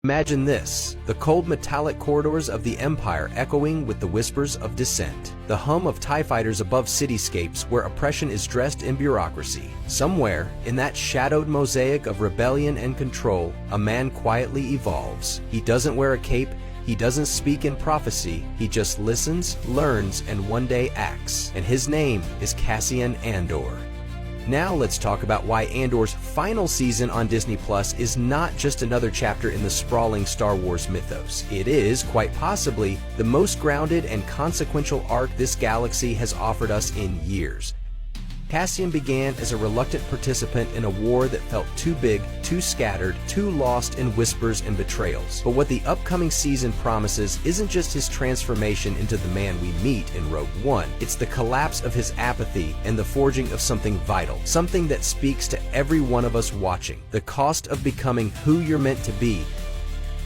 Imagine this, the cold metallic corridors of the Empire echoing with the whispers of dissent, the hum of TIE fighters above cityscapes where oppression is dressed in bureaucracy. Somewhere, in that shadowed mosaic of rebellion and control, a man quietly evolves. He doesn't wear a cape, he doesn't speak in prophecy, he just listens, learns, and one day acts. And his name is Cassian Andor. Now let's talk about why Andor's final season on Disney Plus is not just another chapter in the sprawling Star Wars mythos. It is, quite possibly, the most grounded and consequential arc this galaxy has offered us in years. Cassian began as a reluctant participant in a war that felt too big, too scattered, too lost in whispers and betrayals. But what the upcoming season promises isn't just his transformation into the man we meet in Rogue One. It's the collapse of his apathy and the forging of something vital, something that speaks to every one of us watching. The cost of becoming who you're meant to be.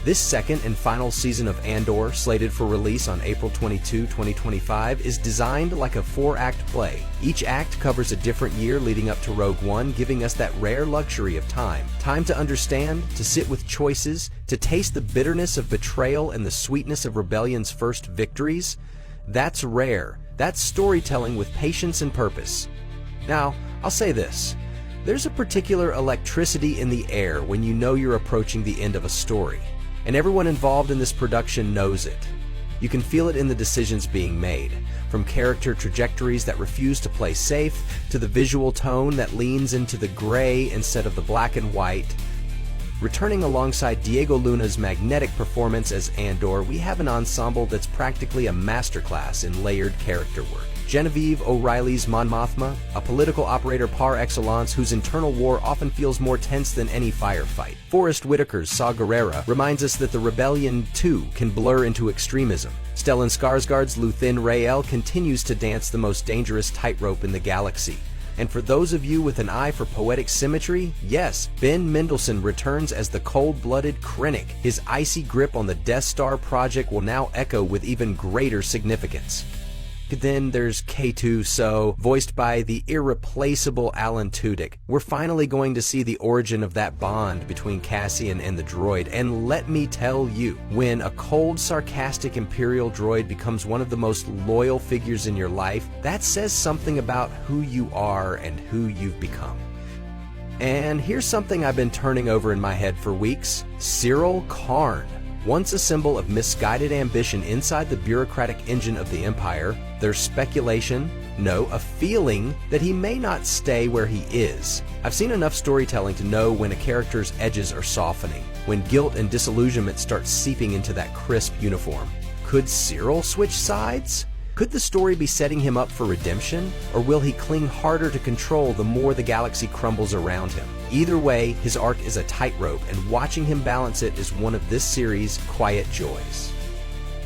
This second and final season of Andor, slated for release on April 22, 2025, is designed like a 4-act play. Each act covers a different year leading up to Rogue One, giving us that rare luxury of time. Time to understand, to sit with choices, to taste the bitterness of betrayal and the sweetness of rebellion's first victories. That's rare. That's storytelling with patience and purpose. Now, I'll say this. There's a particular electricity in the air when you know you're approaching the end of a story. And everyone involved in this production knows it. You can feel it in the decisions being made, from character trajectories that refuse to play safe, to the visual tone that leans into the gray instead of the black and white. Returning alongside Diego Luna's magnetic performance as Andor, we have an ensemble that's practically a masterclass in layered character work. Genevieve O'Reilly's Mon Mothma, a political operator par excellence whose internal war often feels more tense than any firefight. Forrest Whitaker's Saw Gerrera reminds us that the rebellion, too, can blur into extremism. Stellan Skarsgård's Luthen Rael continues to dance the most dangerous tightrope in the galaxy. And for those of you with an eye for poetic symmetry, yes, Ben Mendelsohn returns as the cold-blooded Krennic. His icy grip on the Death Star project will now echo with even greater significance. Then there's K2SO, voiced by the irreplaceable Alan Tudyk. We're finally going to see the origin of that bond between Cassian and the droid, and let me tell you, when a cold, sarcastic Imperial droid becomes one of the most loyal figures in your life, that says something about who you are and who you've become. And here's something I've been turning over in my head for weeks. Cyril Karn. Once a symbol of misguided ambition inside the bureaucratic engine of the Empire, there's speculation, no, a feeling that he may not stay where he is. I've seen enough storytelling to know when a character's edges are softening, when guilt and disillusionment start seeping into that crisp uniform. Could Cyril switch sides? Could the story be setting him up for redemption, or will he cling harder to control the more the galaxy crumbles around him? Either way, his arc is a tightrope, and watching him balance it is one of this series' quiet joys.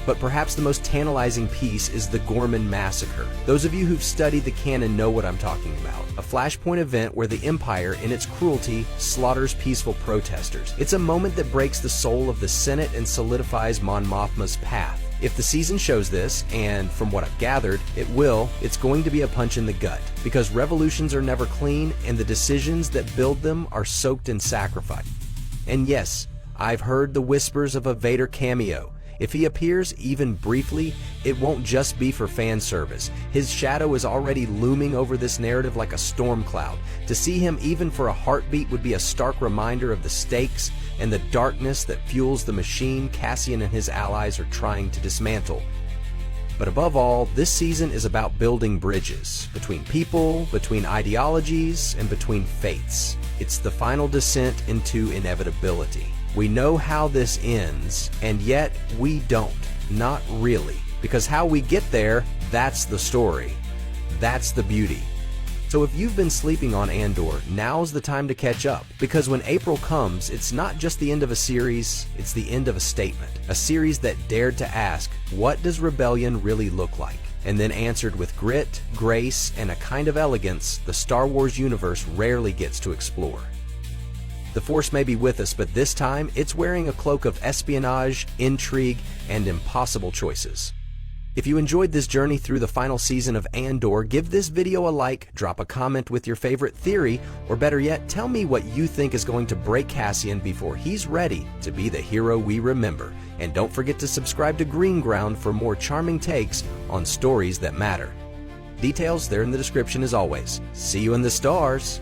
But perhaps the most tantalizing piece is the Gorman Massacre. Those of you who've studied the canon know what I'm talking about. A flashpoint event where the Empire, in its cruelty, slaughters peaceful protesters. It's a moment that breaks the soul of the Senate and solidifies Mon Mothma's path. If the season shows this, and from what I've gathered, it will, it's going to be a punch in the gut. Because revolutions are never clean, and the decisions that build them are soaked in sacrifice. And yes, I've heard the whispers of a Vader cameo. If he appears, even briefly, it won't just be for fan service. His shadow is already looming over this narrative like a storm cloud. To see him even for a heartbeat would be a stark reminder of the stakes and the darkness that fuels the machine Cassian and his allies are trying to dismantle. But above all, this season is about building bridges between people, between ideologies, and between fates. It's the final descent into inevitability. We know how this ends, and yet we don't. Not really. Because how we get there, that's the story. That's the beauty. So if you've been sleeping on Andor, now's the time to catch up. Because when April comes, it's not just the end of a series, it's the end of a statement. A series that dared to ask, what does rebellion really look like? And then answered with grit, grace, and a kind of elegance the Star Wars universe rarely gets to explore. The Force may be with us, but this time it's wearing a cloak of espionage, intrigue, and impossible choices. If you enjoyed this journey through the final season of Andor, give this video a like, drop a comment with your favorite theory, or better yet, tell me what you think is going to break Cassian before he's ready to be the hero we remember. And don't forget to subscribe to Green Ground for more charming takes on stories that matter. Details there in the description as always. See you in the stars!